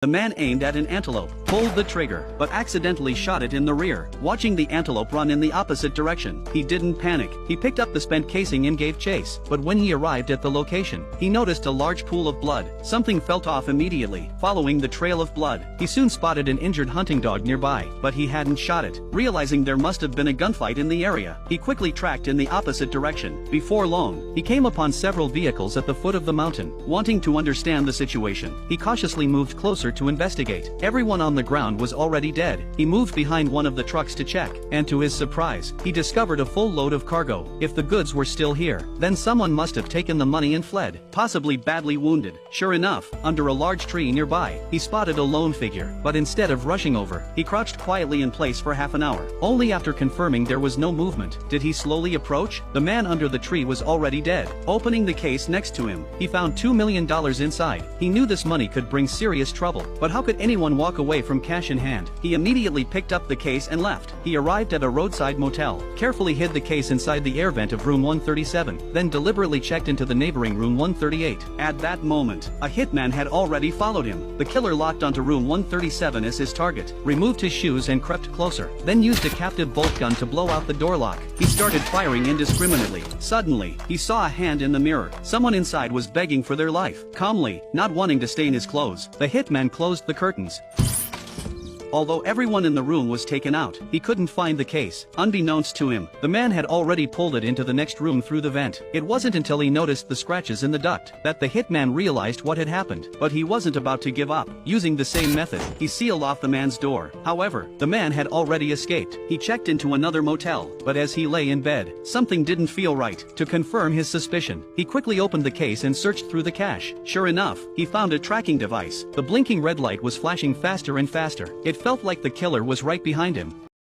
The man aimed at an antelope, pulled the trigger, but accidentally shot it in the rear. Watching the antelope run in the opposite direction, he didn't panic. He picked up the spent casing and gave chase. But when he arrived at the location, he noticed a large pool of blood. Something felt off immediately. Following the trail of blood, he soon spotted an injured hunting dog nearby, but he hadn't shot it. Realizing there must have been a gunfight in the area, he quickly tracked in the opposite direction. Before long, he came upon several vehicles at the foot of the mountain. Wanting to understand the situation, he cautiously moved closer to investigate. Everyone on the ground was already dead. He moved behind one of the trucks to check, and to his surprise, he discovered a full load of cargo. If the goods were still here, then someone must have taken the money and fled, possibly badly wounded. Sure enough, under a large tree nearby, he spotted a lone figure, but instead of rushing over, he crouched quietly in place for half an hour. Only after confirming there was no movement, did he slowly approach. The man under the tree was already dead. Opening the case next to him, he found $2 million inside. He knew this money could bring serious trouble, but how could anyone walk away from cash in hand? He immediately picked up the case and left. He arrived at a roadside motel, carefully hid the case inside the air vent of room 137, then deliberately checked into the neighboring room 138. At that moment, a hitman had already followed him. The killer locked onto room 137 as his target, removed his shoes and crept closer, then used a captive bolt gun to blow out the door lock. He started firing indiscriminately. Suddenly, he saw a hand in the mirror. Someone inside was begging for their life. Calmly, not wanting to stain his clothes, the hitman closed the curtains. Although everyone in the room was taken out, he couldn't find the case. Unbeknownst to him, the man had already pulled it into the next room through the vent. It wasn't until he noticed the scratches in the duct that the hitman realized what had happened. But he wasn't about to give up. Using the same method, he sealed off the man's door. However, the man had already escaped. He checked into another motel, but as he lay in bed, something didn't feel right. To confirm his suspicion, he quickly opened the case and searched through the cash. Sure enough, he found a tracking device. The blinking red light was flashing faster and faster. It felt like the killer was right behind him.